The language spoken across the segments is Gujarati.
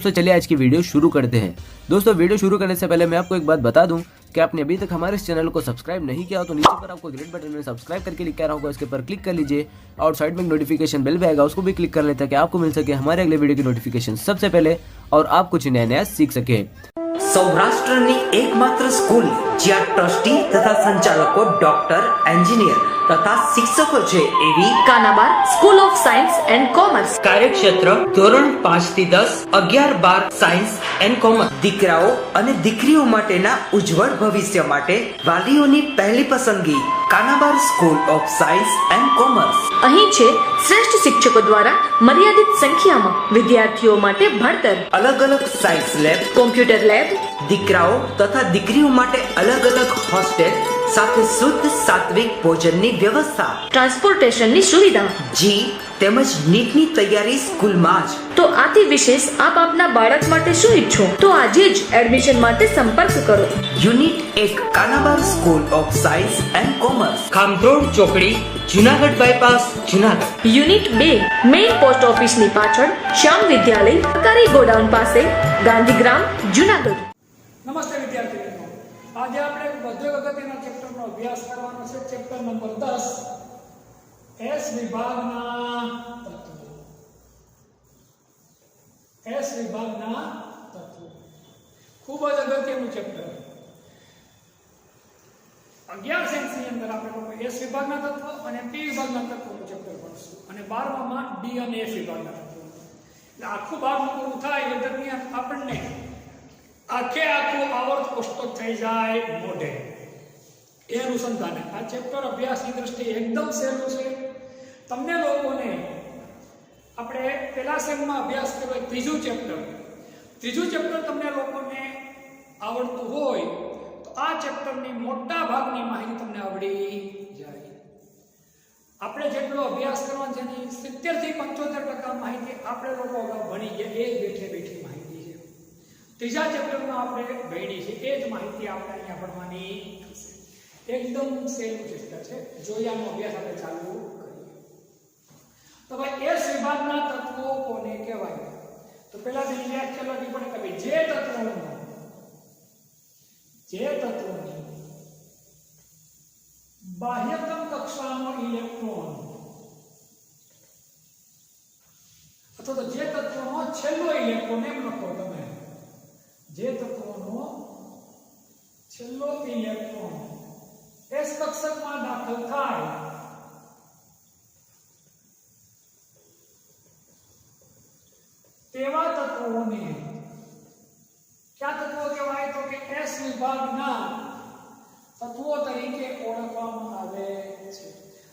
दोस्तों चलिए आज की वीडियो शुरू करते हैं। दोस्तों वीडियो शुरू करने से पहले मैं आपको एक बात बता दूं कि आपने अभी तक हमारे इस चैनल को सब्सक्राइब नहीं किया हो तो नीचे पर आपको ग्रेट बटन में सब्सक्राइब करके लिखा रहा होगा, इसके पर क्लिक कर लीजिए और साइड में नोटिफिकेशन बेल भी आएगा, उसको भी क्लिक कर लेते ताकि आपको मिल सके हमारे अगले वीडियो की नोटिफिकेशन सबसे पहले और आप कुछ नया नया सीख सके। સૌરાષ્ટ્રની એકમાત્ર સ્કૂલ જ્યાં ટ્રસ્ટી તથા સંચાલકો ડોક્ટર, એન્જિનિયર તથા શિક્ષકો છે એવી Kanabar school of science and commerce. કાર્યક્ષેત્ર ધોરણ 5 થી 10, 11, 12 સાયન્સ એન્ડ કોમર્સ। દીકરાઓ અને દીકરીઓ માટેના ઉજ્જવળ ભવિષ્ય માટે વાલીઓની પહેલી પસંદગી Kanabar school of science and commerce. અહીં છે શ્રેષ્ઠ શિક્ષકો દ્વારા મર્યાદિત સંખ્યામાં વિદ્યાર્થીઓ માટે ભણતર, અલગ અલગ સાયન્સ લેબ, કોમ્પ્યુટર લેબ, દીકરાઓ તથા દીકરીઓ માટે અલગ અલગ હોસ્ટેલ સાથે શુદ્ધ સાત્વિક ભોજનની વ્યવસ્થા, ટ્રાન્સપોર્ટેશનની સુવિધા, જી તેમજ નીટની તૈયારી સ્કૂલમાં જ। તો આથી વિશેષ આપ આપના બાળક માટે શું ઈચ્છો તો આજે જ એડમિશન માટે સંપર્ક કરો। Unit 1 Kanabar school of science and commerce, ખામરોડ ચોકડી, Junagadh bypass, Junagadh. Unit 2 main post ઓફિસની પાછળ શ્યામ વિદ્યાલય, સરકારી ગોડાઉન પાસે, ગાંધીગ્રામ, જુનાગઢ। નમસ્તે વિદ્યાર્થી મિત્રો, આજે આપણે વધુ અગત્યના ચેપ્ટરનો અભ્યાસ કરવાનો છે। ચેપ્ટર નંબર 10 એસ વિભાગના તત્વો। એસ વિભાગના તત્વો ખૂબ જ અગત્યનું ચેપ્ટર। 11 સાયન્સની અંદર આપણે લોકો એસ વિભાગના તત્વો અને પી વિભાગના તત્વોનું ચેપ્ટર ભણશું અને 12માં ડી અને એફ વિભાગના તત્વો। એટલે આખું ભાગ પૂરું થાય એ દરમિયાન આપણને આખે આખું આવર્ત કોષ્ટક થઈ જાય મોઢે એ અનુસંધાને આ ચેપ્ટર અભ્યાસની દ્રષ્ટિએ એકદમ સહેલું છે। તમને લોકોને આપણે પહેલા સેમમાં અભ્યાસ કર્યો ત્રીજું ચેપ્ટર તમને લોકોને આવડતું હોય તો આ ચેપ્ટરની મોટા ભાગની માહિતી તમને આવડી જાય। આપણે જેટલો અભ્યાસ કરવાનો છે એની 70 થી 75% માહિતી આપણે લોકો અગાઉ ભણી ગયા, એ બેઠે બેઠી માહિતી છે। ત્રીજા ચેપ્ટરમાં આપણે ભણી છે એ જ માહિતી આપણે અહીંયા ભણવાની થશે। એકદમ સહેલું ચેપ્ટર છે, જોઈએ આનો અભ્યાસ આપણે ચાલુ કરીએ। તો ભાઈ એસ વિભાગના તત્વો કોને કહેવાય? તો પહેલા તેની વ્યાખ્યા લખવી પડે કે ભાઈ જે તત્વોની બાહ્યતમ કક્ષાનો ઇલેક્ટ્રોન અથવા તો જે તત્વનો છેલ્લો ઇલેક્ટ્રોન એમ લખો તમે, જે તત્વનો છેલ્લો ઇલેક્ટ્રોન એસ કક્ષકમાં દાખલ થાય તેવા તત્વોને કયા તત્વો કહેવાય? તો કે એસ વિભાગના તત્વો તરીકે ઓળખવામાં આવે છે।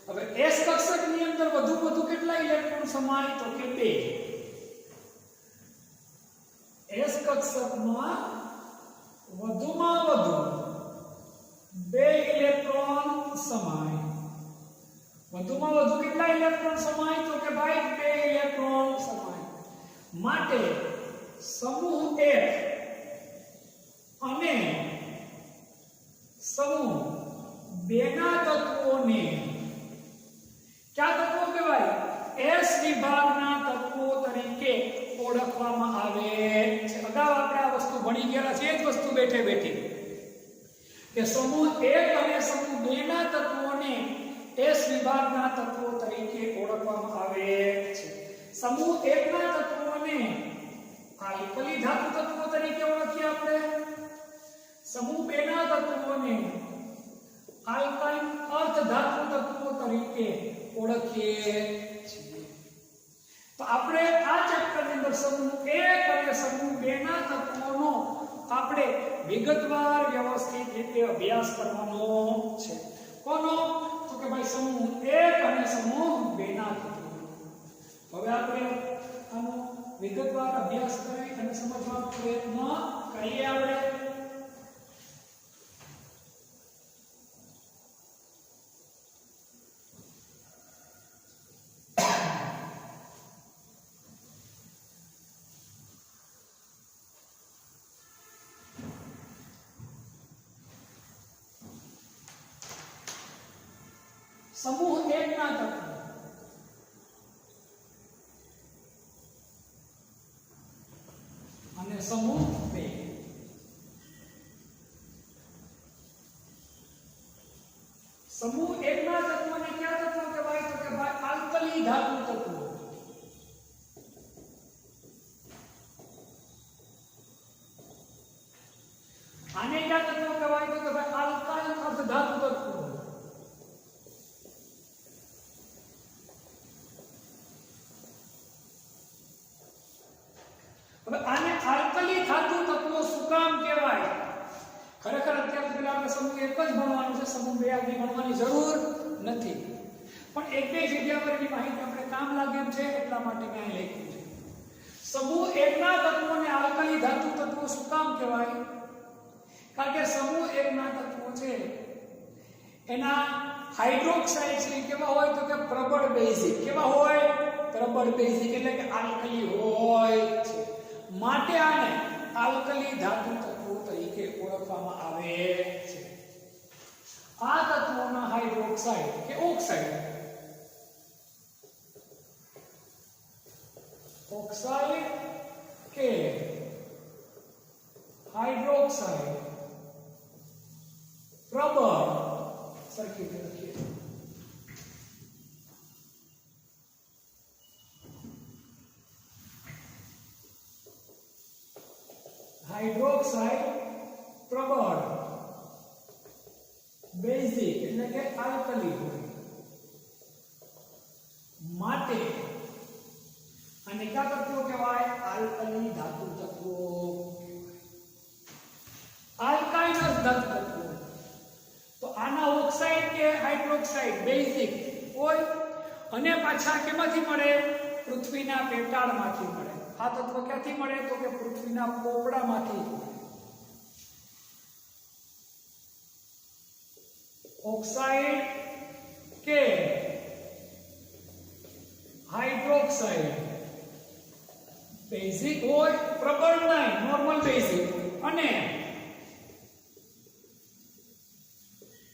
હવે એસ કક્ષકની અંદર વધુ કેટલા ઇલેક્ટ્રોન સમાય? તો કે 2। એસ કક્ષકમાં વધુમાં વધુ 2 ઇલેક્ટ્રોન સમાય। વધુમાં વધુ કેટલા ઇલેક્ટ્રોન સમાય? તો કે ભાઈ 2 ઇલેક્ટ્રોન સમાય। માટે સમૂહ 1 અને સમૂહ 2 ના તત્વોને કયા તત્વો કહેવાય? એસ વિભાગના તત્વો તરીકે ઓળખવામાં આવે છે। અગાઉ આપણે આ વસ્તુ ભણી ગયા છે, એ જ વસ્તુ બેઠે બેઠી કે સમૂહ 1 અને સમૂહ 2 ના તત્વોને એસ વિભાગના તત્વો તરીકે ઓળખવામાં આવે છે। સમૂહ 1 ના તત્વોને આલ્કલી ધાતુ તત્વો તરીકે ઓળખીએ આપણે, સમૂહ 2 ના તત્વોને આલ્કાઇન અર્ધ ધાતુ તત્વો તરીકે ઓળખીએ છીએ। તો આપણે આ ચેપ્ટરની અંદર સમૂહ 1 અને સમૂહ 2 ના તત્વોનો આપણે વિગતવાર વ્યવસ્થિત રીતે અભ્યાસ કરવાનો છે। કોનો? તો કે ભાઈ સમૂહ 1 અને સમૂહ 2 ના તત્વો। હવે આપણે આનો વિગતવાર અભ્યાસ કરી અને સમજવાનો પ્રયત્ન કરીએ। આપણે સમૂહ 1 ના તત્વો समूह 2 समूह 1 ના તત્વોને કયા તત્વો કહેવાય તો કે ભાઈ આલ્કલી ધાતુ તત્વો આને કયા તત્વો કહેવાય તો કે ભાઈ આલ્કાઇન અર્ધધાતુ તત્વો હવે આને આલ્કલી ધાતુ તત્વો શું કામ કહેવાય ખરેખર અત્યાર સુધી આપણે સમૂહ 1 જ ભણવાનું છે સમૂહ 2 આગળ ભણવાની જરૂર નથી પણ એક બે જગ્યા પર એની માહિતી આપણે કામ લાગે એમ છે એટલા માટે મેં અહીં લખ્યું છે સમૂહ 1 ના તત્વોને આલ્કલી ધાતુ તત્વો શું કામ કહેવાય કારણ કે સમૂહ 1 ના તત્વો છે એના હાઇડ્રોક્સાઇડ છે કેવા હોય તો કે પ્રબળ બેઝિક કેવા હોય પ્રબળ બેઝિક એટલે કે આલ્કલી હોય છે માટે આને આલ્કલી ધાતુ તત્વો તરીકે ઓળખવામાં આવે છે આ તત્વોના હાઇડ્રોક્સાઇડ કે ઓક્સાઇડ કે હાઇડ્રોક્સાઇડ પ્રબળ સરખી રીતે લખીએ હાઇડ્રોક્સાઇડ પ્રબળ બેઝિક એટલે કે આલ્કલી હોય માટે અને કયા તત્વો કહેવાય આલ્કલી ધાતુ તત્વો આલ્કાઇન ધાતુ તત્વો તો આના ઓક્સાઇડ કે હાઇડ્રોક્સાઇડ બેઝિક હોય અને પાછા કેમાંથી મળે પૃથ્વીના પેટાળમાંથી મળે આ તત્વ ક્યાંથી મળે તો કે પૃથ્વીના પોપડામાંથી ઓક્સાઇડ કે હાઇડ્રોક્સાઇડ બેઝિક હોય પ્રબળ નહીં નોર્મલ બેઝિક અને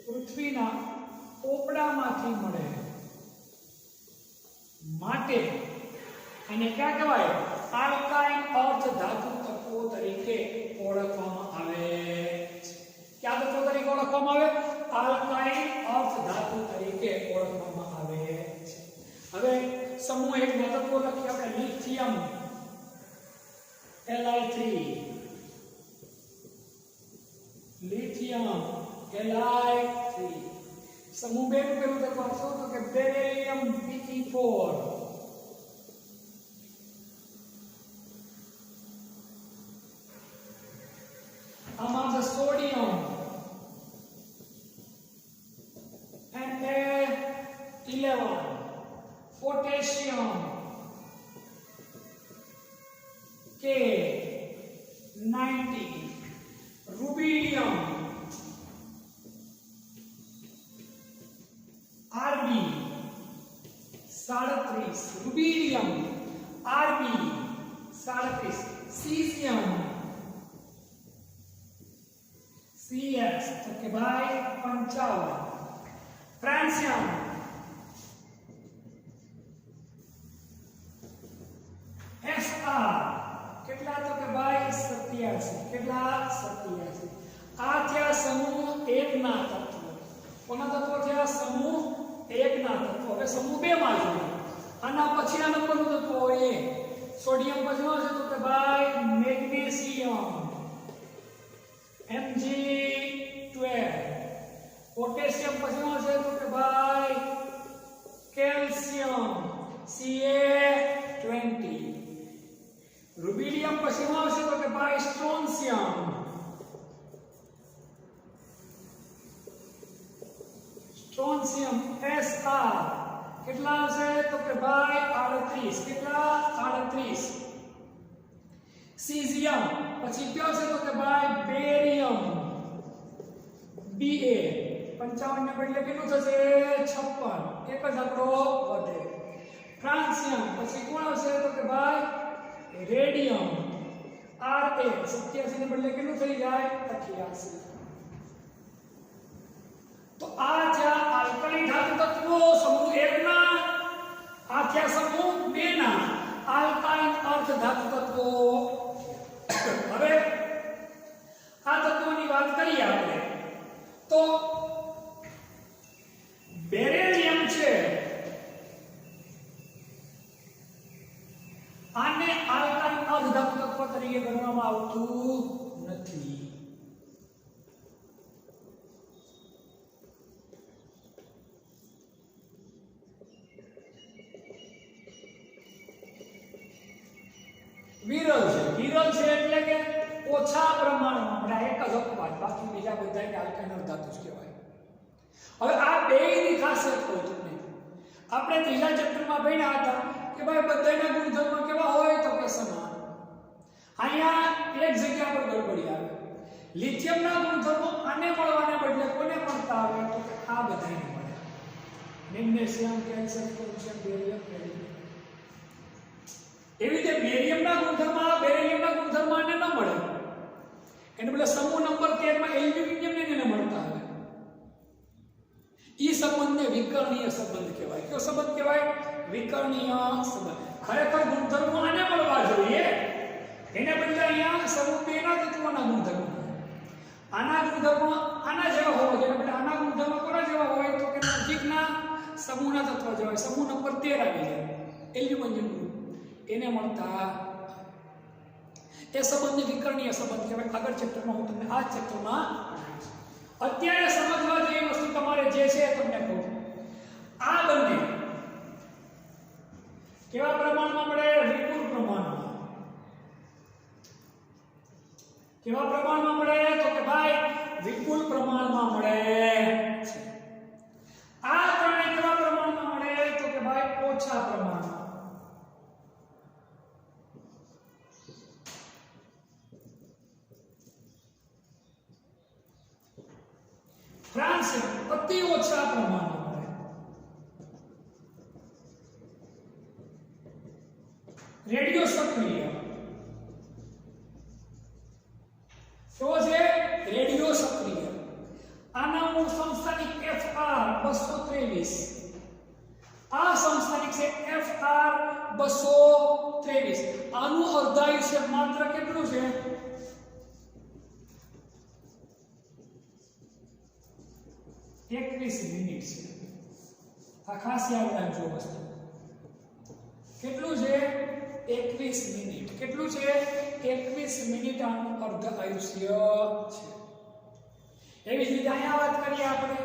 પૃથ્વીના પોપડામાંથી મળે માટે અને ક્યાં કહેવાય આલ્કાઇન અર્ધ ધાતુ તત્વો તરીકે ઓળખવામાં આવે છે કયા તત્વો તરીકે ઓળખવામાં આવે આલ્કાઇન અર્ધ ધાતુ તરીકે ઓળખવામાં આવે છે હવે સમૂહ 1 ના તત્વો લખીએ આપણે લિથિયમ Li3 લિથિયમ Li3 સમૂહ 2 નું પેલું તત્વ શું તો કે બેરિલિયમ Pe4 આમાં છે sodium Na11 potassium K90 rubidium Rb 37 rubidium Rb 37 caesium CS तो के भाई 55 फ्रांसियम SR કેટલા તો કે ભાઈ 87 કેટલા 87 આ થયા સમૂહ 1 ના તત્વો કોના તત્વો થયા સમૂહ 1 ના તત્વો હવે સમૂહ 2 માં જોઈએ આના પછીના નંબરનું તત્વ હોય સોડિયમ પછીનો છે તો કે ભાઈ મેગ્નેશિયમ Mg12 પોટેશિયમ પછીનો છે તો કે ભાઈ કેલ્શિયમ Ca20 रुबिडियम पछीनो आवशे तो के भाई स्ट्रोन्शियम Sr કેટલા આવશે તો કે ભાઈ 38 કેટલા 38 सीजियम પછી કયો છે તો કે ભાઈ બેરિયમ Ba 55 ને બદલે કેટલું થશે 56 એક જ આંકડો વધે ફ્રાન્સિયમ પછી કોણ આવશે તો કે ભાઈ रेडियम Ra 87 ने बदले કેટલું થઈ જાય 88 તો આ છે આલ્કલી ધાતુ તત્વો સમૂહ 1 ના આ છે સમૂહ 2 ના આલ્કાઇન અર્ધ ધાતુ તત્વો આવતું નથી. વિરલ છે એટલે કે ઓછા પ્રમાણમાં મળે. એક જ અપવાદ, બાકી બીજા બધાને આલ્કાઇન ધાતુ જ કહેવાય. હવે આ બેયની ખાસિયત કહું તમને. આપણે ત્રીજા ચેપ્ટરમાં ભણ્યા હતા કે ભાઈ બધાના ગુણધર્મો કેવા હોય તો કે સમાન. અહીંયા એક જગ્યા પર ગડબડી આવે. લિથિયમના ગુણધર્મો આને મળવાને બદલે કોને મળતા આવે તો કે આ બધાને મળે. Magnesium, calcium, potassium, barium, calcium. એવી રીતે બેરિયમના ગુણધર્મ આને ન મળે. એને બદલે સમૂહ નંબર 13 માં એલ્યુમિનિયમ એને મળતા આવે. ઈ સંબંધને વિકર્ણીય સંબંધ કહેવાય. કયો સંબંધ કહેવાય? વિકર્ણીય સંબંધ. ખરેખર ગુણધર્મો આને મળવા જોઈએ. એને બદલે અહીંયા સમૂહ 2 ના તત્વોના ગુણધર્મો. આના ગુણધર્મો આના જેવા હોવા જોઈએ. એટલે આના ગુણધર્મો કોના જેવા હોય તો કે નજીકના સમૂહના તત્વ જેવા હોય. સમૂહ નંબર 13 આવી જાય એલ્યુમિનિયમ ગ્રુપ. એને મળતા એ સંબંધને વિકર્ણીય સંબંધ કહેવાય. આગળ ચેપ્ટરમાં હું તમને આ ચેપ્ટરમાં અત્યારે સમજવા જેવી વસ્તુ તમારે જે છે તમને કહું. આ બંને કેવા પ્રમાણમાં મળે? વિપુલ પ્રમાણમાં. કેવા પ્રમાણમાં મળે તો કે ભાઈ વિપુલ પ્રમાણમાં મળે છે. આ ત્રણે કેવા પ્રમાણમાં મળે તો કે ભાઈ ઓછા પ્રમાણમાં. ફ્રાન્સિયમ અતિ ઓછા પ્રમાણમાં મળે. રેડિયો સક્રિય તો છે રેડિયો સક્રિય. આનાનું સંસ્થાનિક FR 223. આ સંસ્થાનિક છે FR 223. આનું અર્ધાયુષ્ય માત્ર કેટલું છે? 21 મિનિટ છે. આ ખાસ યાદ રાખજો વસ્તુ. કેટલું છે? 21 મિનિટ. કેટલું છે? 21 મિનિટ આનું અર્ધ આયુષ્ય છે. એવી જ રીતે અહીંયા વાત કરીએ આપણે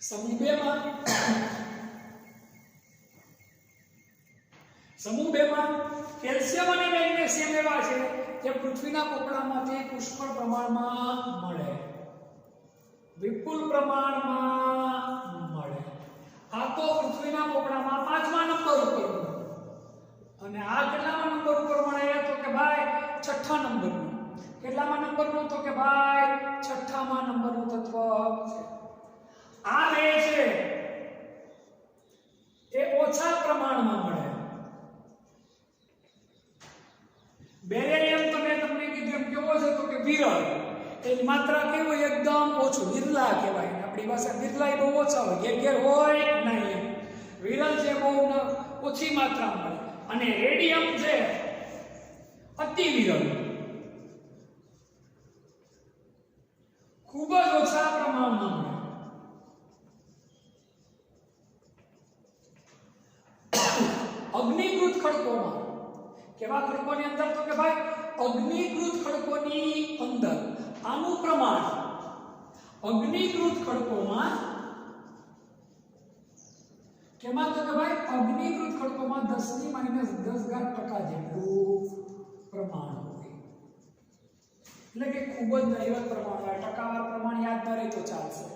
સમૂહ 2 માં. સમૂહ 2 માં કેલ્શિયમ અને મેગ્નેશિયમ એવા છે જે પૃથ્વીના પોપડામાંથી પુષ્કળ પ્રમાણમાં મળે. વિપુલ પ્રમાણમાં મળે. આ તો પૃથ્વીના પોપડામાં 5મા નંબર ઉપર અને આ કેટલામા નંબર ઉપર મળે તો કે ભાઈ 6થા નંબરનું. કેટલામા નંબરનું તો કે ભાઈ 6થામા નંબરનું તત્વ છે. આ બે છે એ ઓછા પ્રમાણમાં મળે. બેરિયમ તો મેં તમને કીધું એમ કેવો છે તો કે વિરલ. એની માત્રા કેવું એકદમ ઓછું, વિરલા કહેવાય. આપણી પાસે વિરલા બહુ ઓછા હોય, ઘેર હોય નહીં. વિરલ છે બહુ ઓછી માત્રામાં મળે. અને રેડિયમ છે અતિ વિરલ, ખૂબ જ ઓછા પ્રમાણમાં મળે. અગ્નિકૃત ખડકોમાં કેવા ખડકોની અંદર તો કે ભાઈ અગ્નિકૃત ખડકોની અંદર આનું પ્રમાણ અગ્નિકૃત ખડકોમાં કેમાં તો કે ભાઈ અગ્નિકૃત ખડકોમાં 10⁻10⁻% જેટલું પ્રમાણ હોય. એટલે કે ખૂબ જ નહિવત પ્રમાણ હોય. ટકાવાર પ્રમાણ યાદ ન રહે તો ચાલશે.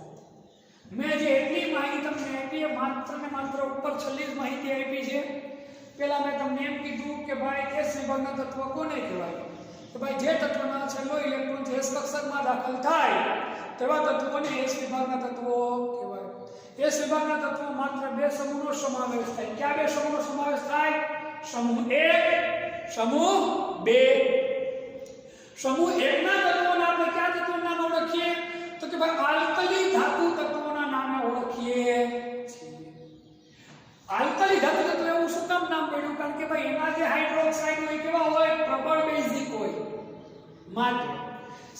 મેં જે એટલી માહિતી તમને આપી એ માત્ર ને માત્ર ઉપર છેલ્લી માહિતી આપી છે. પહેલા મેં તમને એમ કીધું કે ભાઈ S વિભાગના તત્વ કોને કહેવાય? તો ભાઈ જે તત્વના છેલ્લો ઇલેક્ટ્રોન S કક્ષકમાં દાખલ થાય તેવા તત્વોને S વિભાગના તત્વો કહેવાય. S વિભાગના તત્વો માત્ર બે સમૂહનો સમાવેશ થાય. કયા બે સમૂહનો સમાવેશ થાય? સમૂહ 1, સમૂહ 2. સમૂહ 1 ના તત્વોને આપણે કયા તત્વોના નામે ઓળખીએ તો કે ભાઈ આલ્કલી ધાતુ તત્વોના નામે ઓળખીએ છીએ. આલ્કલી ધાતુ તત્વ એવું શું કામ નામ પડ્યું? કારણ કે ભાઈ એના જે હાઇડ્રોક્સાઇડ હોય કેવા હોય? પ્રબળ બેઝિક હોય. માટે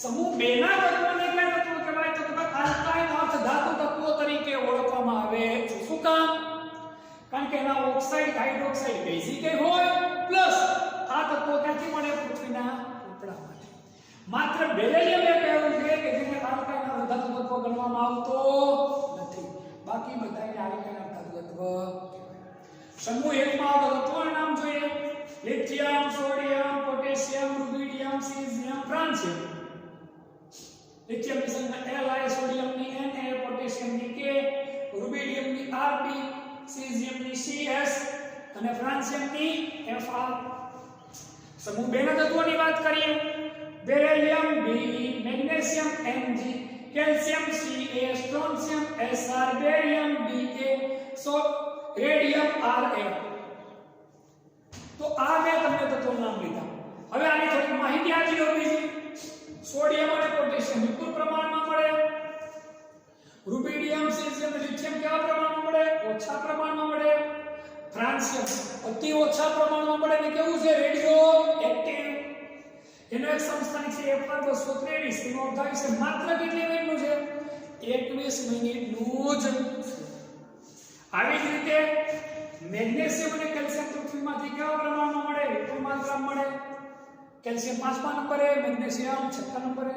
સમૂહ 2 ના તત્વોને કયા તત્વો કહેવાય તો કે ભાઈ આલ્કાઇન અર્ધ ધાતુ તત્વો તરીકે ઓળખવામાં આવે છે. શું કામ? કારણ કે એના ઓક્સાઇડ હાઇડ્રોક્સાઇડ બેઝિક હોય પ્લસ આ તત્વો ક્યાંથી મળે? પૃથ્વીના માત્ર બેરિલિયમ એક એવું છે કે જેને આલ્કાઇન ધાતુ તત્વ ગણવામાં આવતો નથી, બાકી બધાને આલ્કાઇન ધાતુ તત્વ કહેવાય. સમૂહ 1 માં આવતા તત્વોના નામ જોઈએ: lithium, sodium, potassium, rubidium, caesium, francium. Lithium ની સંખ્યા Li, સોડિયમ ની Na, પોટેશિયમ ની K, રુબિડિયમ ની Rb, સીઝિયમ ની Cs અને ફ્રાન્સિયમ ની Fr. સમૂહ 2 ના તત્વોની વાત કરીએ: beryllium Be, magnesium Mg, calcium Ca, સ્ટ્રોન્શિયમ Sr, barium Ba, radium Ra. તો આ બે તમને તત્વોના નામ લીધા. હવે આની થોડી માહિતી આપી દઉં. બીજી સોડિયમ અને પોટેશિયમ વિપુલ પ્રમાણમાં મળે. રુબિડિયમ, સીઝિયમ અને લિથિયમ કેવા પ્રમાણમાં મળે? ઓછા પ્રમાણમાં મળે. ફ્રાન્સિયમ અતિ ઓછા પ્રમાણમાં મળે ને કેવું છે? Radio active. એનો એક સમસ્થાનિક છે Fr 223. એનો અર્થ છે માત્ર કેટલી મિનિટનું છે? 21 મિનિટનું જ. આવી જ રીતે મેગ્નેશિયમ અને કેલ્શિયમ પૃથ્વીમાંથી કેવા પ્રમાણમાં મળે? વિપુલ માત્રામાં મળે. કેલ્શિયમ 5મા નંબરે, મેગ્નેશિયમ 6મા નંબરે.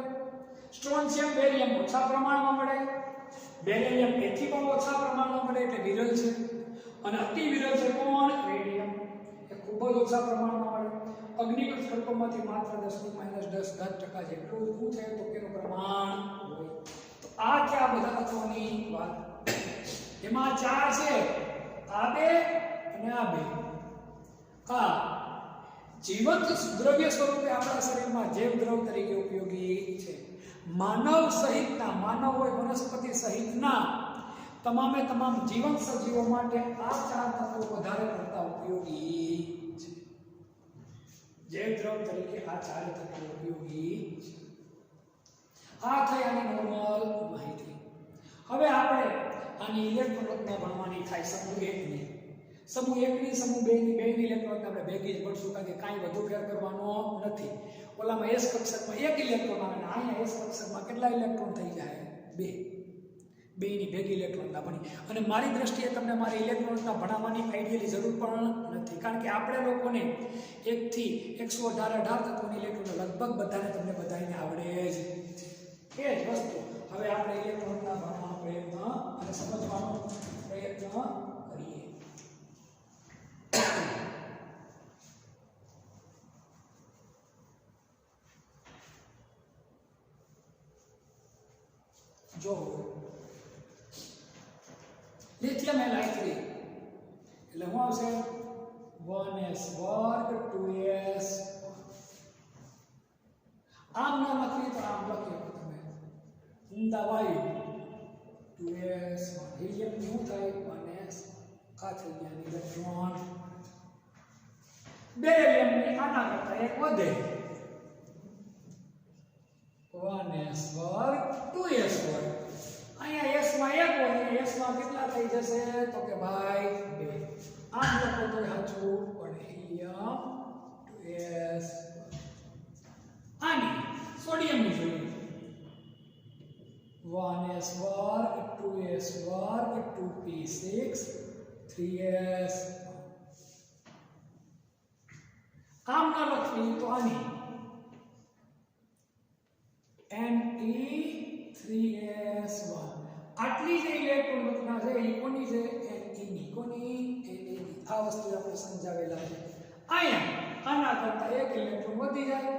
સ્ટ્રોન્શિયમ, બેરિયમ ઓછા પ્રમાણમાં મળે. બેરિલિયમ એથી પણ ઓછા પ્રમાણમાં મળે એટલે વિરલ છે. અને અતિ વિરલ છે કોણ? રેડિયમ. એ ખૂબ જ ઓછા પ્રમાણમાં મળે. અગ્નિકૃત સ્વરૂપમાંથી માત્ર 10⁻10% જેટલું શું છે તો તેનું પ્રમાણ હોય. તો આ કે આ બધા તત્વોની વાત. એમાં 4 છે, આ બે અને આ બે. આ જીવંત દ્રવ્ય સ્વરૂપે આપણા શરીરમાં જૈવ દ્રવ તરીકે ઉપયોગી છે. માનવ સહિતના, માનવ હોય વનસ્પતિ સહિતના તમામે તમામ જીવંત સજીવો માટે આ 4 તત્વો વધારે પડતા ઉપયોગી છે. જૈવ દ્રવ તરીકે આ 4 તત્વો ઉપયોગી છે. આ થઈ આની નોર્મલ માહિતી. હવે આપણે આની ઇલેક્ટ્રોન રચના ભણવાની થાય સમૂહ 1 ની. સમૂહ 1 ની, સમૂહ 2 ની, બેની ઇલેક્ટ્રોન આપણે ભેગી જ ભણશું કારણ કે કાંઈ વધુ ફેર કરવાનો નથી. ઓલામાં S કક્ષકમાં 1 ઇલેક્ટ્રોન આવે ને અહીંયા S કક્ષકમાં કેટલા ઇલેક્ટ્રોન થઈ જાય? 2. બેની ભેગી ઇલેક્ટ્રોન ના ભણી. અને મારી દ્રષ્ટિએ તમને મારી ઇલેક્ટ્રોનના ભણાવવાની આઈડિયલી જરૂર પણ નથી કારણ કે આપણે લોકોને 1 થી 118 તત્વોની ઇલેક્ટ્રોન લગભગ બધાને તમને બધાને આવડે જ છે. એ જ વસ્તુ હવે આપણે ઇલેક્ટ્રોનના ભણવાનો પ્રયત્ન અને સમજવાનો પ્રયત્ન કરીએ. જો લિથિયમ Li3 એટલે શું આવશે? 1s વર્ગ 2s. આમ ન લખી તો આમ લખી શકો તમે. ઊંધા વાયુ 2s. હિલિયમ શું થાય? 1s. આ થઈ ગયા ઇલેક્ટ્રોન. બેરિલિયમ ની આના કરતા એક વધે. 1s વર્ગ 2s વર્ગ. અહીંયા s માં 1 હોય, s માં કેટલા થઈ જશે? તો કે ભાઈ 2. આમ લખો તો સાચું પડે. Helium 2s. આની સોડિયમ ની જોઈએ. 1s વર્ગ 2s વર્ગ 2p6 3s. આમ ના લખવી તો આની Ne3s1. આટલી જે ઇલેક્ટ્રોન રચના છે એ કોની છે? Ne ની. કોની? Ne ની. આ વસ્તુ આપણે સમજાવેલા છે. અહીંયા આના કરતા એક ઇલેક્ટ્રોન વધી જાય.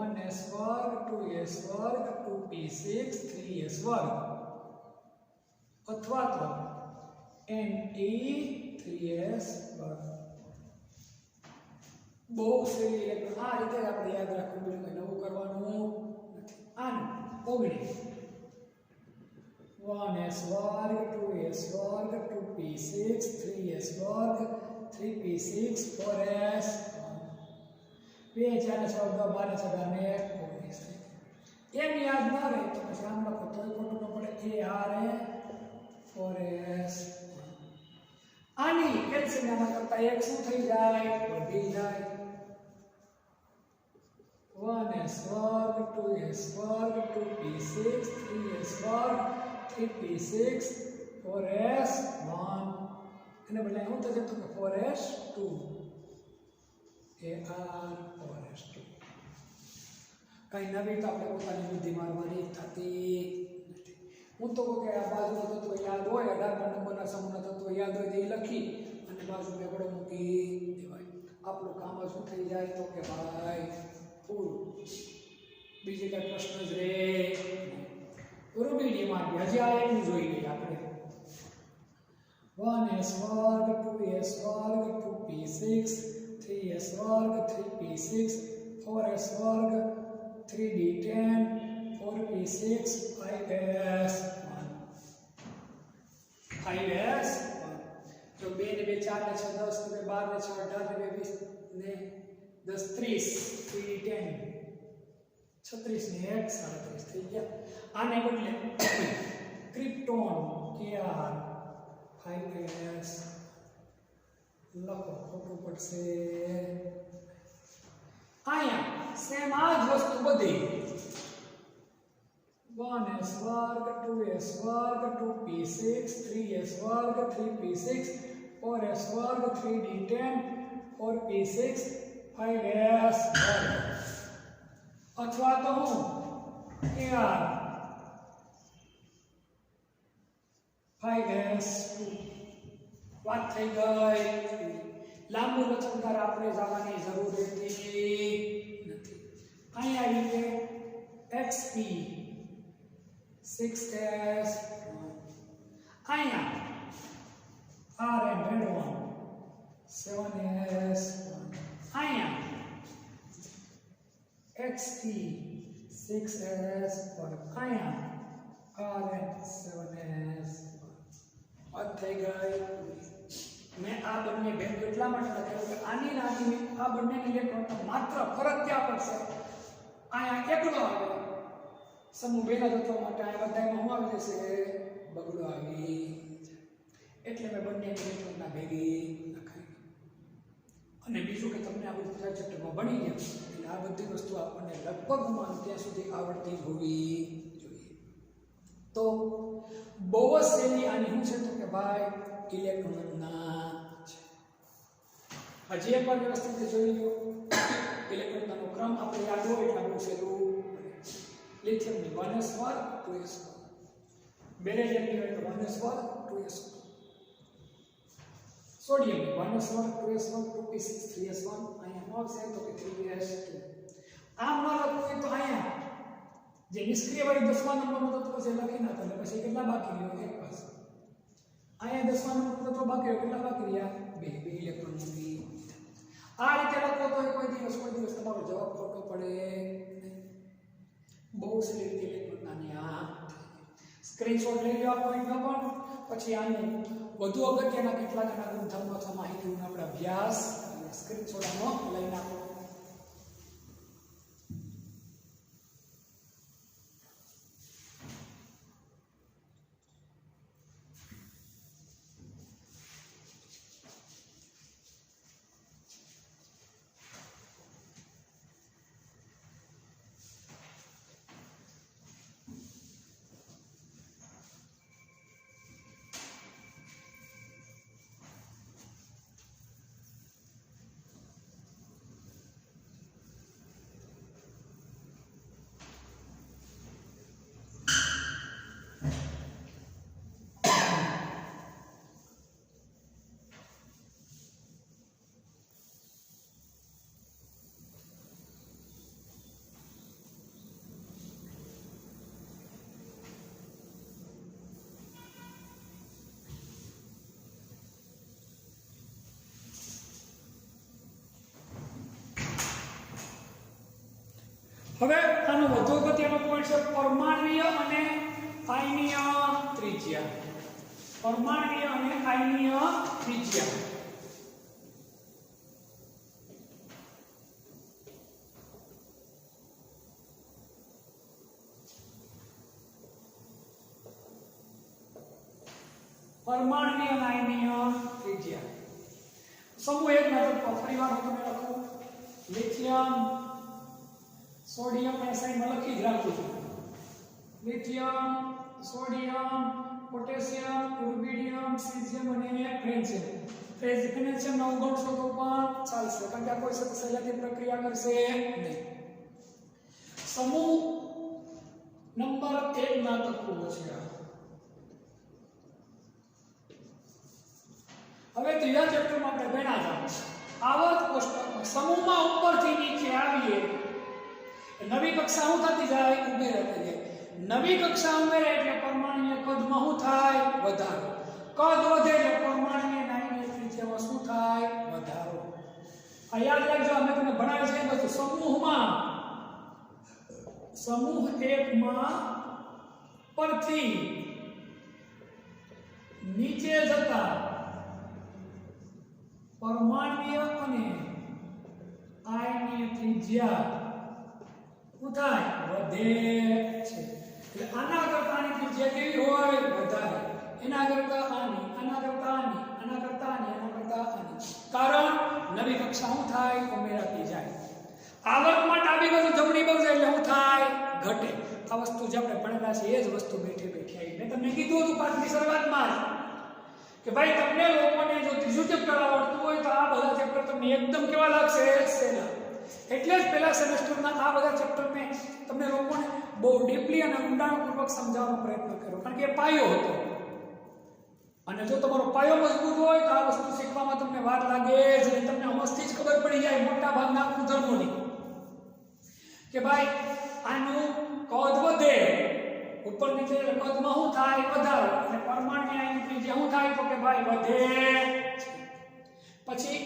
1s વર્ગ 2s વર્ગ 2p6 3s વર્ગ અથવા તો Ne3s વર્ગ. બહુ સહેલી ઇલેક્ટ્રોન. આ રીતે આપણે યાદ રાખવું, બીજું કંઈ નવું કરવાનું નથી. આનું 19 1s વર્ગ 2s વર્ગ 2p6 3s વર્ગ 3p6 4s. 2 4 16 12 19. એમ યાદ ના રહે તો પછી આમ લખો તોય ખોટું ન પડે. ARA 4s. આની કેલ્શિયમ કરતા એક શું થઈ જાય? વધી જાય. 1s વર્ગ 2s વર્ગ 2p6 3s વર્ગ 3p6 4s 1. એને બદલે શું થશે તો કે 4s2. AR 4s2. કઈ નવી તો આપણે પોતાની બુદ્ધિ મારવાની થતી નથી. હું તો કહું કે આ બાજુનો તત્વ યાદ હોય, 18 નંબરના સમૂહના તત્વ યાદ હોય તો એ લખી અને બાજુ બેગડો મૂકી દેવાય. આપણું કામ શું થઈ જાય તો કે ભાઈ પૂરું. બીજી કઈ પ્રશ્ન જ રે રૂબીડી મારી હજી આ એટલું જોઈ લઈએ આપણે. 1s વર્ગ 2s વર્ગ 2p6 3s વર્ગ 3p6 4s વર્ગ 3d10 4p6 5s 5s जो 2 ने 2 4 ने 6 10 ने 12 ने 6 18 ने 20 ने 10 30 3d10 36 ને 1 37 થઈ ગયા. આને બદલે ક્રિપ્ટોન KR 5s લખો ખોટું પડશે. અહીંયા સેમ આ જ વસ્તુ બધી 1s વર્ગ 2s વર્ગ 2p6 3s વર્ગ 3p6 4s વર્ગ 3d10 4p6 5s વર્ગ અથવા તો હું KR 5s2 વાત થઈ ગઈ. લાંબુ લચકદાર આપણે જવાની જરૂર રહેતી નથી. અહીંયા રીતે XP 6s અહીંયા RN red one 7s અહીંયા XT 6s પર અહીંયા RN 7s વાત થઈ ગઈ. મેં આ બંને ભેદ એટલા માટે લખ્યું કે આની નાની આ બંનેની ઇલેક્ટ્રોન માત્ર ફરક ક્યાં પડશે. અહીંયા એકડો આવે સમૂહ બેના તત્વો માટે, આ બધામાં શું આવી જશે બગડો આવી જાય. એટલે મેં બંને ઇલેક્ટ્રોનના ભેગી લખાઈ. અને બીજું કે તમને આ બધું ચેપ્ટરમાં ભણી ગયા એટલે આ બધી વસ્તુ આપણને લગભગ હું ત્યાં સુધી આવડતી જ હોવી જોઈએ. તો બહુ જ સહેલી આની શું છે તો કે ભાઈ ઇલેક્ટ્રોનના છે. હજી એકવાર વ્યવસ્થિત જોઈ લો. ઇલેક્ટ્રોનનો ક્રમ આપણે યાદ હોય એટલે બહુ સહેલું. લિથિયમની 1s વર્ગ 2s વર્ગ, બેરિલિયમની હોય તો 1s વર્ગ 2s વર્ગ, સોડિયમની 1s વર્ગ 2s વર્ગ 2p6 3s વર્ગ. અહીંયા આવશે તો કે 3s2. આમ ન લખવું હોય તો અહીંયા જે નિષ્ક્રિય વાળી 10મા નંબરનો તત્વ છે લખી નાખો એટલે પછી કેટલા બાકી રહ્યો એક પાસે. અહીંયા 10મા નંબરનો તત્વ બાકી રહ્યો કેટલા બાકી રહ્યા 2 ઇલેક્ટ્રોન મૂકી. આ રીતે લખો તો કોઈ દિવસ તમારો જવાબ ખોટો પડે. બહુ સારી રીતે ઇલેક્ટ્રોનના ન્યા સ્ક્રીનશોટ લઈ લો આ પોઈન્ટનો પણ. પછી આનું વધુ અગત્યના કેટલાક ગુણધર્મો અથવા માહિતીનો આપણે અભ્યાસ સ્ક્રીનશોટ આનો લઈ નાખો. હવે આનો વધુ અગત્યનો પોઈન્ટ છે પરમાણ્વીય અને આયનીય ત્રિજ્યા. પરમાણ્વીય અને આયનીય ત્રિજ્યા. પરમાણ્વીય અને આયનીય ત્રિજ્યા. સમૂહ એક નંબર ફરીવાર હું તમને લખું. લિથિયમ સોડિયમ એસાઈનમાં લખી જ રાખું છું. Lithium, sodium, potassium, rubidium, caesium અને ફ્રેન્સિયમ. ફ્રેન્સિયમનો ઉગમ શોધો પણ ચાલશે કારણ કે આ કોઈ સહેલાથી પ્રક્રિયા કરશે નહીં. સમૂહ નંબર 1 ના તત્વો છે. હવે ત્રીજા ચેપ્ટરમાં આપણે ભણ્યા હતા આવર્ત કોષ્ટકમાં સમૂહમાં ઉપરથી નીચે આવીએ નવી કક્ષા શું થતી જાય ઉમેરાતી જાય. નવી કક્ષા ઉમેરે એટલે પરમાણુય કદમાં શું થાય વધારો. કદ વધે એટલે પરમાણુય નાની ત્રિજ્યામાં શું થાય વધારો. આ યાદ રાખજો, અમે તમને ભણાવ્યું છે બધું. સમૂહ 1 માં પરથી નીચે જતા પરમાણુય અને આયનીય ત્રિજ્યા શું થાય વધે છે. એટલે આના કરતા આની ત્રિજ્યા કેવી હોય વધારે. એના કરતા આની, આના કરતા આની, આના કરતા આની, આના કરતા આની. કારણ નવી કક્ષા શું થાય ઉમેરાતી જાય. આવર્તમાં ડાબી બાજુ જમણી બાજુ એટલે શું થાય ઘટે. આ વસ્તુ જે આપણે ભણેલા છે એ જ વસ્તુ બેઠે બેઠી આવી. મેં તમને કીધું હતું પાઠની શરૂઆતમાં કે ભાઈ તમને લોકોને જો ત્રીજું ચેપ્ટર આવડતું હોય તો આ બધા ચેપ્ટર તમને એકદમ કેવા લાગશે સહેલા. એટલે જ પહેલા સેમેસ્ટરના આ બધા ચેપ્ટર મેં તમને લોકોને બહુ ડીપલી અને ઊંડાણપૂર્વક સમજાવવાનો પ્રયત્ન કર્યો, કારણ કે એ પાયો હતો. અને જો તમારો પાયો મજબૂત હોય તો આ વસ્તુ શીખવામાં તમને વાર લાગે જ નહીં. તમને અમસ્તી જ ખબર પડી જાય મોટા ભાગના ગુણધર્મોની કે ભાઈ આનું કદ વધે ઉપર નીચે એટલે કદમાં શું થાય વધારો. અને પરમાણુની આયનીય ત્રિજ્યા શું થાય તો કે ભાઈ વધે. પછી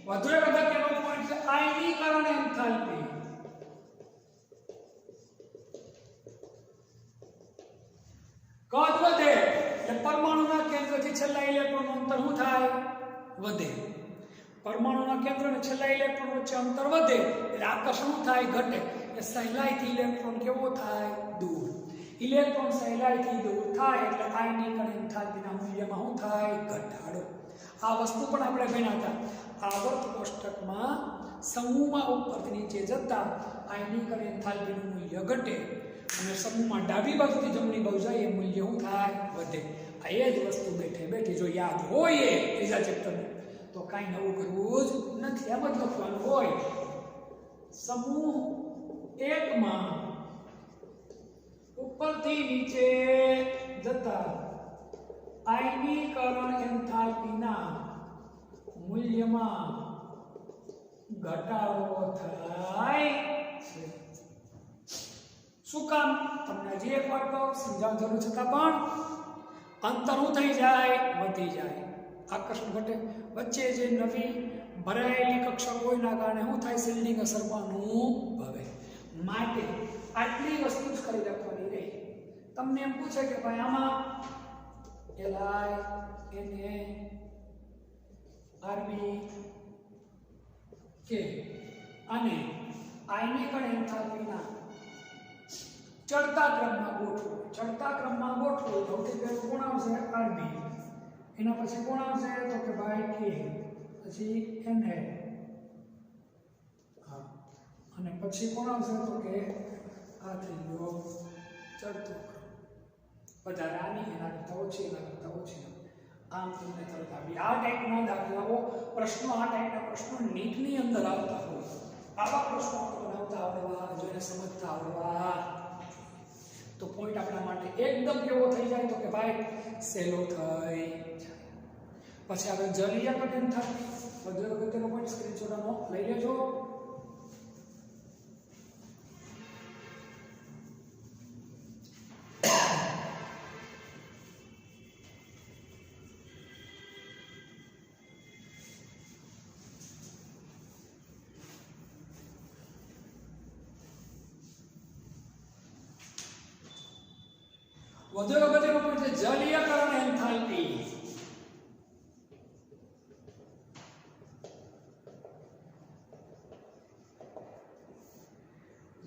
વધુ એક અગત્યનો પોઈન્ટ છે આયનીકરણ એન્થાલ્પી. કદ વધે એટલે પરમાણુના કેન્દ્રથી છેલ્લા ઇલેક્ટ્રોનનું અંતર શું થાય વધે. પરમાણુના કેન્દ્ર અને છેલ્લા ઇલેક્ટ્રોન વચ્ચે અંતર વધે એટલે આકર્ષણ થાય ઘટે. એટલે સહેલાઈથી ઇલેક્ટ્રોન કેવો થાય દૂર. ઇલેક્ટ્રોન સહેલાઈથી દૂર થાય એટલે આયનીકરણ એન્થાલ્પીના મૂલ્યમાં શું થાય ઘટાડો. આ વસ્તુ પણ આપણે ભણ્યા હતા. આવર્ત કોષ્ટકમાં સમૂહમાં ઉપરથી નીચે જતા આયનીકરણ એન્થાલ્પીનું મૂલ્ય ઘટે અને સમૂહમાં ડાબી બાજુથી જમણી બાજુ જાય એ મૂલ્ય શું થાય વધે. આ એ જ વસ્તુ બેઠે બેઠી જો યાદ હોય એ ત્રીજા ચેપ્ટરનું તો કાંઈ નવું કરવું જ નથી. એમ જ લખવાનું હોય સમૂહ 1 માં ઉપરથી નીચે જતા આયનીકરણ એન્થાલ્પીના મૂલ્યમાં ઘટાડો થાય છે. શું કામ તમને હજી એક વાર કહું, સમજાવવાની જરૂર છતાં પણ અંતર શું થઈ જાય વધી જાય, આકર્ષણ ઘટે. વચ્ચે જે નવી ભરાયેલી કક્ષા હોયના કારણે શું થાય શિલ્ડિંગ અસર ભવે. માટે આટલી વસ્તુ જ કરી રાખવાની રહી. તમને એમ પૂછે કે ભાઈ આમાં Li, Na, Rb, K અને આયનીકરણ એન્થાલ્પીના ચડતા ક્રમમાં ગોઠવો. ચડતા ક્રમમાં ગોઠવો સૌથી પહેલું કોણ આવશે Rb, એના પછી કોણ આવશે તો કે ભાઈ K, પછી Na, હા, અને પછી કોણ આવશે તો કે આ થઈ ગયો ચડતો ક્રમ. વધારે આની એના કરતા ઓછી, એના કરતા ઓછી, આમ તમને તરત આવી. આ ટાઈપના દાખલાઓ પ્રશ્નો, આ ટાઈપના પ્રશ્નો નીટની અંદર આવતા હોય. આવા પ્રશ્નો બનાવતા આવડવા, જોઈને સમજતા આવડવા તો પોઈન્ટ આપણા માટે એકદમ કેવો થઈ જાય તો કે ભાઈ સહેલો થઈ જાય. પછી આપણે જલીય કઠિન થાય વધુ અગત્યનો પોઈન્ટ સ્ક્રીનશોટનો લઈ લેજો. વધુ અગત્યનો પોઈન્ટ છે જલીયકરણ એન્થાલ્પી.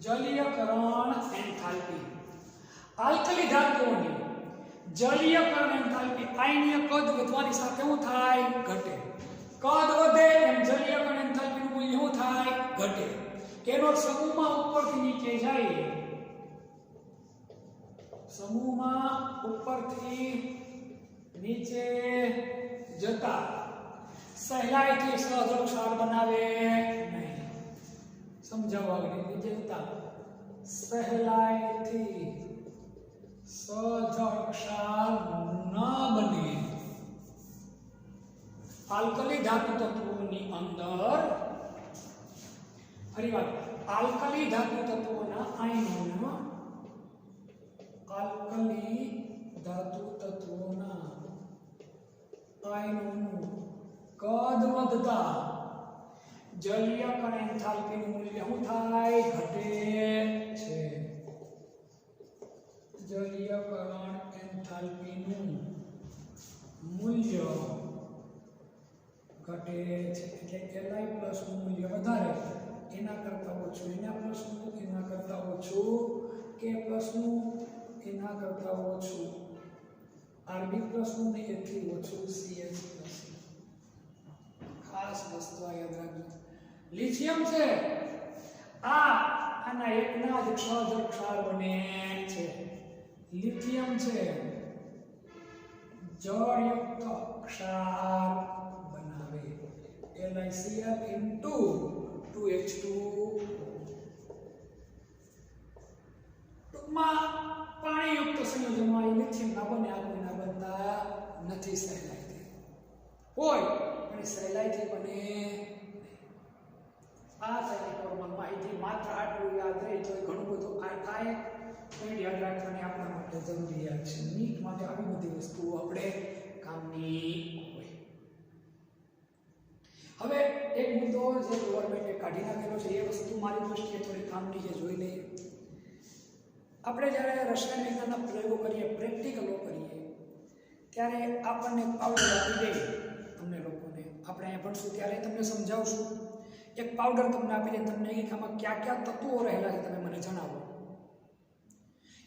જલીયકરણ એન્થાલ્પી આલ્કલી ધાતુઓની જલીયકરણ એન્થાલ્પી આયનીય કદ વધવાની સાથે શું થાય ઘટે. કદ વધે એમ જલીયકરણ એન્થાલ્પીનું મૂલ્ય શું થાય ઘટે. એનો સમૂહમાં ઉપરથી નીચે જાય, સમૂહમાં ઉપરથી નીચે જતા સહેલાઈથી સહજ ક્ષાર બનાવે નહીં. સમજાવવા નીચે જતા સહેલાઈથી સજળ ક્ષાર ન બને. આલ્કલી ધાતુ તત્વોની અંદર ફરી વાર આલ્કલી ધાતુ તત્વોના આયનોના આલ્કલી ધાતુ તત્વોના આયનોનું કદ વધતા જલીય કણ એન્થાલ્પીનું મૂલ્ય શું થાય? ઘટે છે. જલીય કણ એન્થાલ્પીનું મૂલ્ય ઘટે છે. એટલે Li પ્લસ નું મૂલ્ય વધારે, એના કરતા ઓછું એના પ્લસ નું, એના કરતા ઓછું K પ્લસ નું, એના કરતા ઓછું Rb પ્લસ નું ને એથી ઓછું Cl પ્લસ. ખાસ વસ્તુ યાદ રાખજો. લિથિયમ છે આના એકના જ સહજળ ક્ષાર બને છે. લિથિયમ છે જળયુક્ત ક્ષાર બનાવે. LiCl into 2H2. ટૂંકમાં પાણીયુક્ત સંયોજનમાં લિથિયમ ના બને, આ કોઈના બનતા નથી. સહેલાઈથી હોય પણ સહેલાઈથી બને. આ સેમિકોર્મલ માહિતી માત્ર આટલું યાદ રહે તો ઘણું બધું આ થાય. પોઈન્ટ યાદ રાખવાની આપણા માટે જરૂરિયાત છે. નીટ માટે આવી બધી વસ્તુઓ આપણે કામની હોય. હવે એક મુદ્દો જે ગવર્મેન્ટે કાઢી નાખેલો છે, એ વસ્તુ મારી દૃષ્ટિએ થોડી કામની છે, જોઈ લઈએ. આપણે જ્યારે રસાયણ વિજ્ઞાનના પ્રયોગો કરીએ, પ્રેક્ટિકલો કરીએ, ત્યારે આપણને પાવડર આપી દે તમને લોકોને. આપણે અહીંયા ભણશું ત્યારે તમને સમજાવશું. એક પાવડર તમને આપી દે, તમને આમાં કયા કયા તત્વો રહેલા છે તમે મને જણાવો.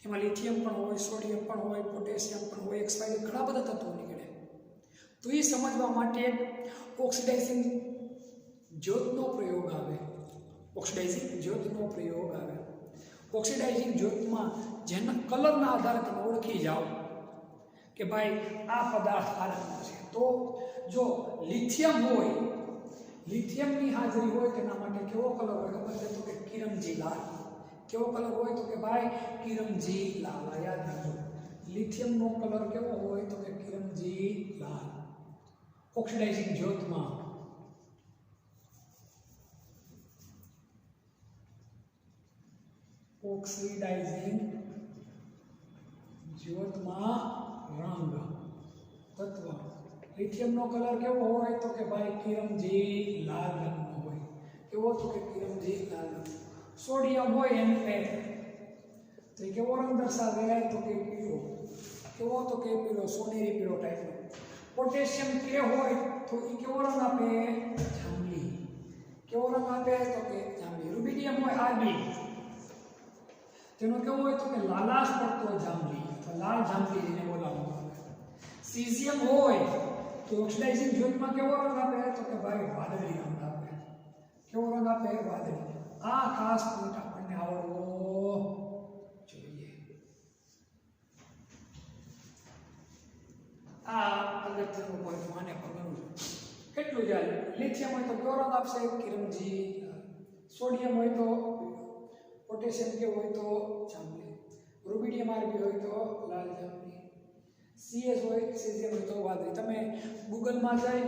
એમાં લિથિયમ પણ હોય, સોડિયમ પણ હોય, પોટેશિયમ પણ હોય, XY ઘણા બધા તત્વો નીકળે. તો એ સમજવા માટે ઓક્સિડાઇઝિંગ જ્યોતનો પ્રયોગ આવે. ઓક્સિડાઇઝિંગ જ્યોતનો પ્રયોગ આવે. ઓક્સિડાઇઝિંગ જ્યોતમાં જેના કલરના આધારે તમે ઓળખી જાઓ કે ભાઈ આ પદાર્થ આ રંગનો છે. તો જો લિથિયમ હોય, લિથિયમની હાજરી હોય તેના માટે કેવો કલર હોય ખબર છે? તો કે કિરમજી લાલ. કેવો કલર હોય? તો કે ભાઈ કિરમજી લાલ. યાદ રાખજો, લિથિયમનો કલર કેવો હોય? તો કે કિરમજી લાલ. ઓક્સિડાઇઝિંગ જ્યોતમાં ઓક્સિડાઇઝિંગ જ્યોતમાં રંગ તત્વ લિથિયમનો કલર કેવો હોય? તો કે ભાઈ કિરમજી લાલ રંગનો હોય. કેવો? તો કે કિરમજી લાલ રંગ. સોડિયમ હોય Na, તો એ કેવો રંગ દર્શાવે? તો કે પીળો. કેવો? તો કે પીળો, સોનેરી પીળો ટાઈપનો. પોટેશિયમ K હોય તો એ કેવો રંગ આપે? જાંબલી. કેવો રંગ આપે? તો કે જાંબલી. રૂબિડિયમ હોય Rb, તેનો કેવો હોય? તો કે લાલાશ પડતો જાંબલી અથવા લાલ જાંબલી એને બોલાવવામાં આવે. સીઝિયમ હોય તો ઓક્સિડાઇઝિંગ જ્યોતમાં કેવો રંગ આપે? તો કે ભાઈ વાદળી રંગ આપે. કેવો રંગ આપે? વાદળી. આ ખાસ પોઈન્ટ આપણને આવડવો જોઈએ. આ અગત્યનો પોઈન્ટ માને પગણું કેટલું જાય. લિથિયમ હોય તો કેવો રંગ આપશે? કિરમજી. સોડિયમ હોય તો, પોટેશિયમ કેવું હોય તો જાંબલી. રૂબિડિયમ Rb હોય તો લાલ જાંબલી. CS હોય, સીઝિયમ હોય તો વાદળી. તમે ગૂગલમાં જઈ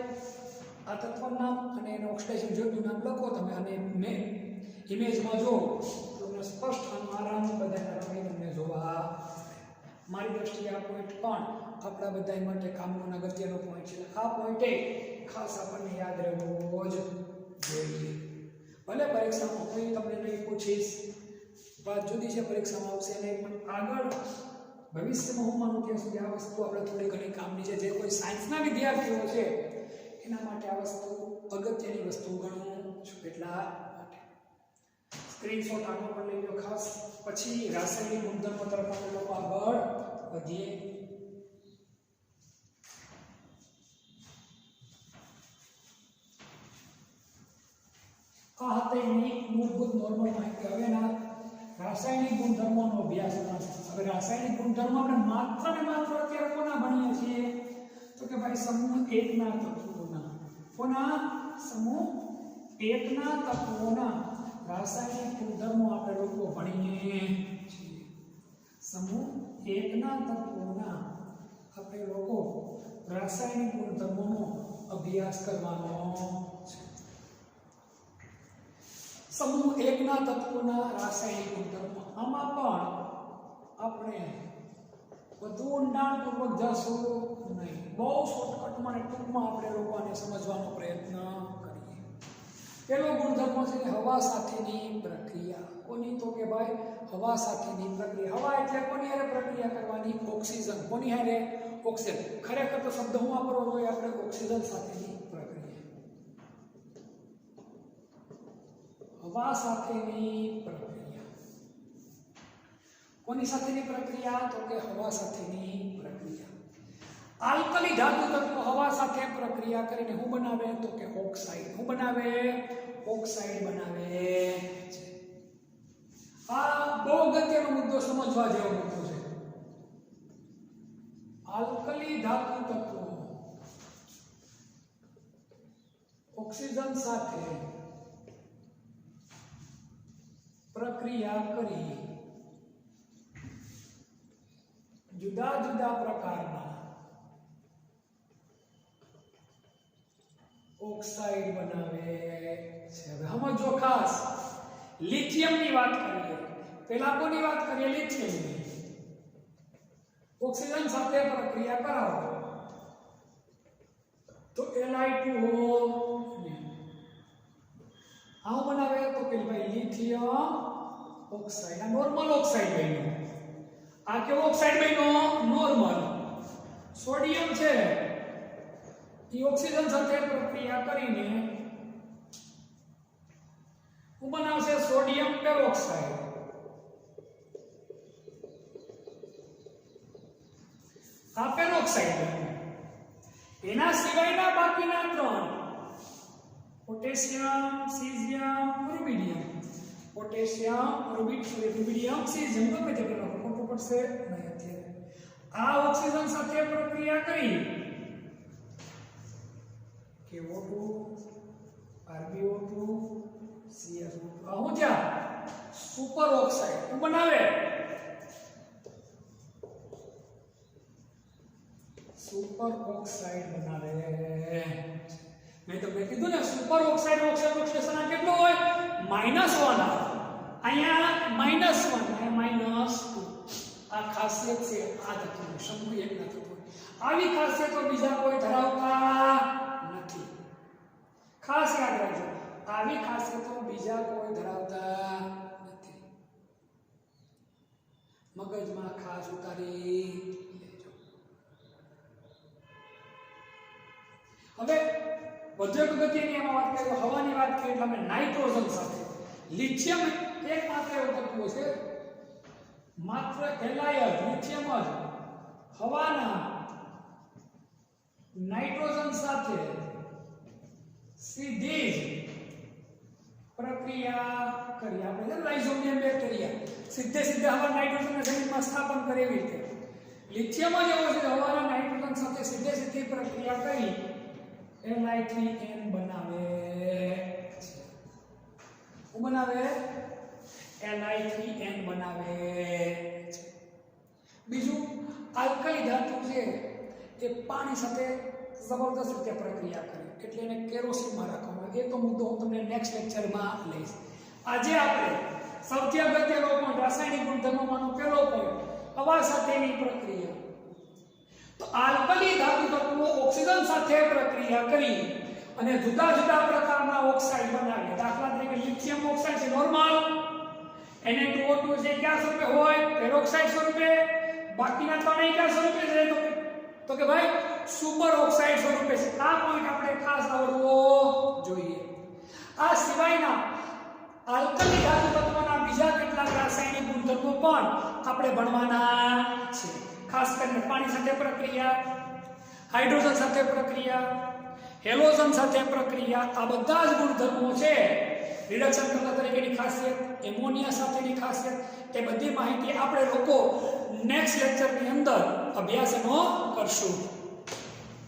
આ તત્વનું નામ અને એનું ઓક્સિડાઇઝિંગ જ્યોતનું નામ લખો તમે, અને મેં ઇમેજમાં જો તમને સ્પષ્ટ આરામ બધાના રંગ તમને જોવા. મારી દ્રષ્ટિએ આ પોઈન્ટ પણ આપણા બધા માટે કામનો અગત્યનો પોઈન્ટ છે. આ પોઈન્ટે ખાસ આપણને યાદ રહેવો જ જોઈએ. ભલે પરીક્ષામાં હું તમને નહીં પૂછીશ, વાત જુદી છે, પરીક્ષામાં આવશે નહીં, પણ આગળ ભવિષ્યમાં હું માનું ત્યાં સુધી આ વસ્તુ આપણે થોડી ઘણી કામની છે. જે કોઈ સાયન્સના વિદ્યાર્થીઓ છે એના માટે આ વસ્તુ અગત્યની વસ્તુ ગણું છું. એટલા માટે સ્ક્રીનશોટ આનો પણ લઈ લો ખાસ. પછી રાસાયણિક ગુણધર્મો તરફ આપણે લોકો આગળ વધીએ. આ હતા એની મૂળભૂત નોર્મલ માહિતી. હવેના રાસાયણિક ગુણધર્મોનો અભ્યાસ કરવાનો. હવે રાસાયણિક ગુણધર્મો આપણે માત્ર ને માત્ર અત્યારે કોના ભણીએ છીએ? તો કે ભાઈ સમૂહ 1 ના તત્વોના. કોના? સમૂહ 1 ના તત્વોના રાસાયણિક ગુણધર્મો આપણે લોકો ભણીએ છીએ. સમૂહ 1 ના તત્વોના આપણે લોકો રાસાયણિક ગુણધર્મોનો અભ્યાસ કરવાનો છે. સમૂહ 1 ના તત્વોના રાસાયણિક ગુણધર્મો. આમાં પણ આપણે વધુ ઊંડાણપૂર્વક જશું નહીં. બહુ શોર્ટકટમાં અને ટૂંકમાં આપણે લોકો આને સમજવાનો પ્રયત્ન કરીએ. પહેલો ગુણધર્મ છે હવા સાથેની પ્રક્રિયા. કોની? તો કે ભાઈ હવા સાથેની પ્રક્રિયા. હવા એટલે કોની હારે પ્રક્રિયા કરવાની? ઓક્સિજન. કોની હારે? ઓક્સિજન. ખરેખર તો શબ્દ હું વાપરવો જોઈએ આપણે ઓક્સિજન સાથેની પ્રક્રિયા. હવા સાથેની પ્રક્રિયા. કોની સાથેની પ્રક્રિયા? તો કે હવા સાથેની પ્રક્રિયા. આલ્કલી ધાતુ તત્વ હવા સાથે પ્રક્રિયા કરીને શું બનાવે? તો કે ઓક્સાઇડ. શું બનાવે? ઓક્સાઇડ બનાવે છે. આ બહુ અગત્યનો મુદ્દો, સમજવા જેવો મુદ્દો છે. આલ્કલી ધાતુ તત્વો ઓક્સિજન સાથે પ્રક્રિયા કરી જુદા જુદા પ્રકારના ઓક્સાઇડ બનાવે છે. હવે સમજો ખાસ, લિથિયમની વાત કરીએ. પહેલા કોની વાત કરીએ? લિથિયમની. ઓક્સિજન સાથે પ્રક્રિયા કરાવો તો Li2O આવું બનાવે તો કે ભાઈ લિથિયમ ઓક્સાઇડ. આ નોર્મલ ઓક્સાઇડ બન્યો. આ કેવો ઓક્સાઇડ બન્યો? નોર્મલ. સોડિયમ છે એ ઓક્સિજન સાથે પ્રક્રિયા કરીને શું બનાવશે? Sodium peroxide. આ પેરોક્સાઇડ બન્યું. એના સિવાયના બાકીના 3 potassium, caesium, rubidium. Potassium, rubidium, caesium ગમે તે કરો, ખોટું પડશે નહીં અત્યારે. આ ઓક્સિજન સાથે પ્રક્રિયા કરી કે O2, RbO2, CsO2 આવું જા સુપર ઓક્સાઇડ બનાવે. સુપર ઓક્સાઇડ બનાવે. મેં તમને કીધું ને સુપર ઓક્સાઇડ ઓક્સિડેશન કેટલો હોય? -1. અહીંયા -1 અહીંયા -2. આ ખાસિયત છે આ તત્વની. સમૂહ 1 ના તત્વો. આવી ખાસિયતો બીજા કોઈ ધરાવતા નથી. ખાસ યાદ રાખજો, આવી ખાસિયતો બીજા કોઈ ધરાવતા નથી. મગજમાં ખાસ ઉતારી લેજો. હવે વધુ અગત્યની એમાં વાત કરીએ, હવાની વાત કરીએ એટલે અમે નાઇટ્રોજન સાથે. લિથિયમ એક માત્ર એવું તત્વ છે, માત્ર એલાય લિથિયમ જ હવાના નાઇટ્રોજન સાથે સીધી જ પ્રક્રિયા કરી. આપણે રાઇઝોબિયમ બેક્ટેરિયા સીધે હવા નાઇટ્રોજનને જમીનમાં સ્થાપન કરે એવી રીતે લિથિયમ જ એવો છે હવાના નાઇટ્રોજન સાથે સીધી પ્રક્રિયા કરી Li3n બનાવે છે. શું બનાવે? Li3n બનાવે છે. બીજું, આલ્કલી ધાતુ છે એ પાણી સાથે જબરદસ્ત રીતે પ્રક્રિયા કરે એટલે એને કેરોસીનમાં રાખવામાં આવે. એ તો મુદ્દો હું તમને નેક્સ્ટ લેક્ચરમાં લઈશ. આજે આપણે સૌથી અગત્યનો પોઈન્ટ, રાસાયણિક ગુણધર્મોમાંનો પહેલો પોઈન્ટ, હવા સાથેની પ્રક્રિયા. તો આલ્કલી ધાતુ તત્વો ઓક્સિજન સાથે પ્રક્રિયા કરી અને જુદા જુદા પ્રકારના ઓક્સાઇડ બનાવે. દાખલા તરીકે લિથિયમ ઓક્સાઇડ છે નોર્મલ, Na2O2 છે કયા સ્વરૂપે હોય? પેરોક્સાઇડ સ્વરૂપે. બાકીના ત્રણેય કયા સ્વરૂપે છે? તો કે ભાઈ સુપર ઓક્સાઇડ સ્વરૂપે છે. આ પોઈન્ટ આપણે ખાસ આવડવો જોઈએ. આ સિવાયના આલ્કલી ધાતુ તત્વોના બીજા કેટલાક રાસાયણિક ગુણધર્મો પણ આપણે ભણવાના છે. ખાસ કરીને પાણી સાથે પ્રક્રિયા, હાઇડ્રોજન સાથે પ્રક્રિયા, હેલોજન સાથે પ્રક્રિયા, આ બધા જ ગુણધર્મો છે. રિડક્શન કરતા તરીકેની ખાસિયત, એમોનિયા સાથેની ખાસિયત, એ બધી માહિતી આપણે લોકો નેક્સ્ટ લેક્ચરની અંદર અભ્યાસ એનો કરશું.